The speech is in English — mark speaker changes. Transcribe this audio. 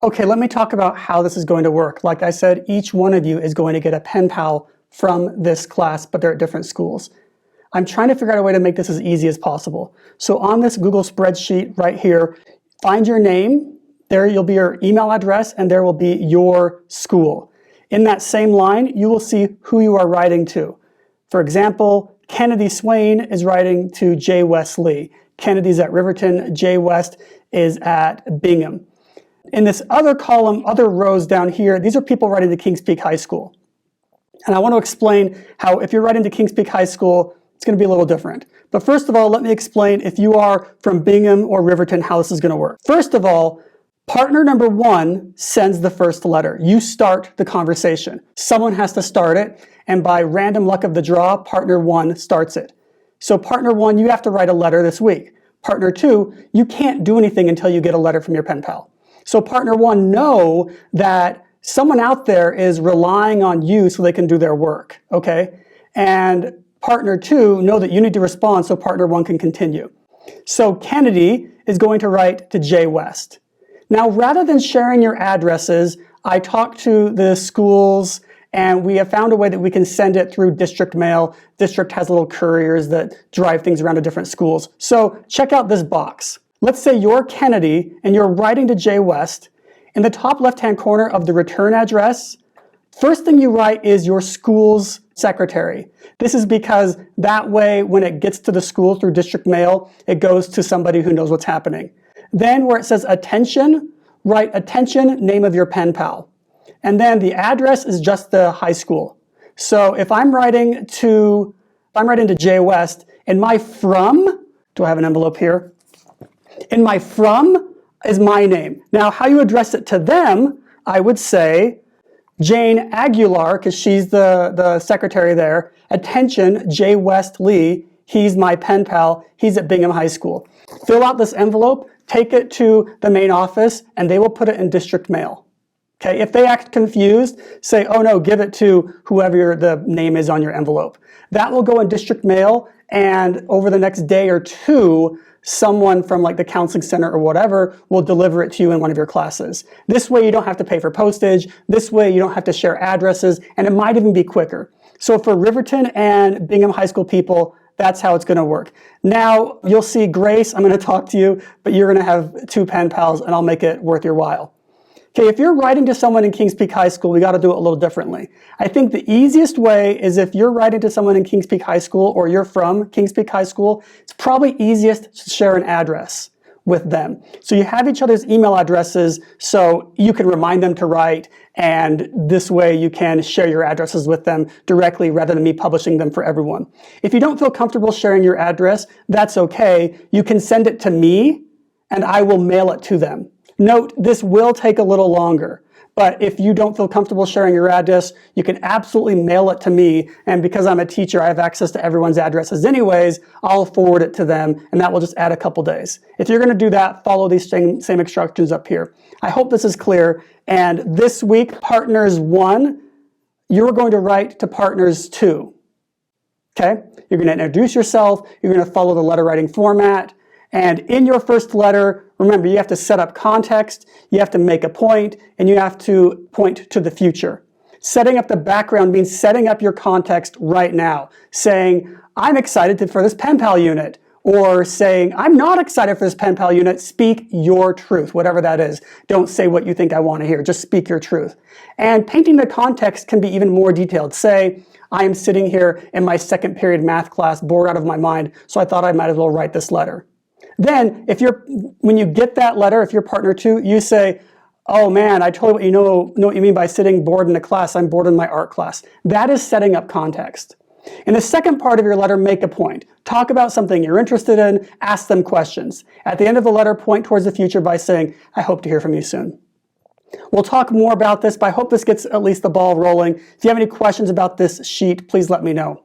Speaker 1: Okay, let me talk about how this is going to work. Like I said, each one of you is going to get a pen pal from this class, but they're at different schools. I'm trying to figure out a way to make this as easy as possible. So on this Google spreadsheet right here, find your name, there you'll be your email address, and there will be your school. In that same line, you will see who you are writing to. For example, Kennedy Swain is writing to J. West Lee. Kennedy's at Riverton, J. West is at Bingham. In this other column, other rows down here, these are people writing to Kings Peak High School. And I want to explain how if you're writing to Kings Peak High School, it's going to be a little different. But first of all, let me explain if you are from Bingham or Riverton, how this is going to work. First of all, partner number one sends the first letter. You start the conversation. Someone has to start it, and by random luck of the draw, partner one starts it. So partner one, you have to write a letter this week. Partner two, you can't do anything until you get a letter from your pen pal. So partner one, know that someone out there is relying on you so they can do their work, okay? And partner two, know that you need to respond so partner one can continue. So Kennedy is going to write to J. West. Now, rather than sharing your addresses, I talked to the schools and we have found a way that we can send it through district mail. District has little couriers that drive things around to different schools. So check out this box. Let's say you're Kennedy and you're writing to J. West. In the top left-hand corner of the return address, first thing you write is your school's secretary. This is because that way, when it gets to the school through district mail, it goes to somebody who knows what's happening. Then where it says attention, write attention, name of your pen pal. And then the address is just the high school. So if I'm writing to J. West, in my from, do I have an envelope here? In my from is my name. Now, how you address it to them, I would say, Jane Aguilar, because she's the secretary there, attention, J. West Lee, he's my pen pal, he's at Bingham High School. Fill out this envelope, take it to the main office, and they will put it in district mail. Okay, if they act confused, say, oh no, give it to whoever the name is on your envelope. That will go in district mail, and over the next day or two, someone from like the counseling center or whatever will deliver it to you in one of your classes. This way you don't have to pay for postage. This way you don't have to share addresses, and it might even be quicker. So for Riverton and Bingham High School people, that's how it's going to work. Now you'll see Grace, I'm going to talk to you, but you're going to have two pen pals and I'll make it worth your while. Okay, if you're writing to someone in Kings Peak High School, we got to do it a little differently. I think the easiest way is if you're writing to someone in Kings Peak High School or you're from Kings Peak High School, it's probably easiest to share an address with them. So you have each other's email addresses so you can remind them to write, and this way you can share your addresses with them directly rather than me publishing them for everyone. If you don't feel comfortable sharing your address, that's okay. You can send it to me and I will mail it to them. Note, this will take a little longer, but if you don't feel comfortable sharing your address, you can absolutely mail it to me, and because I'm a teacher, I have access to everyone's addresses anyways, I'll forward it to them, and that will just add a couple days. If you're going to do that, follow these same instructions up here. I hope this is clear, and this week, partners 1, you're going to write to partners 2. Okay? You're going to introduce yourself, you're going to follow the letter writing format, and in your first letter, remember, you have to set up context, you have to make a point, and you have to point to the future. Setting up the background means setting up your context right now, saying, I'm excited for this pen pal unit, or saying, I'm not excited for this pen pal unit, speak your truth, whatever that is. Don't say what you think I want to hear, just speak your truth. And painting the context can be even more detailed. Say, I am sitting here in my second period math class, bored out of my mind, so I thought I might as well write this letter. Then, when you get that letter, if you're partner 2, you say, oh man, I totally know what you mean by sitting bored in a class. I'm bored in my art class. That is setting up context. In the second part of your letter, make a point. Talk about something you're interested in, ask them questions. At the end of the letter, point towards the future by saying, I hope to hear from you soon. We'll talk more about this, but I hope this gets at least the ball rolling. If you have any questions about this sheet, please let me know.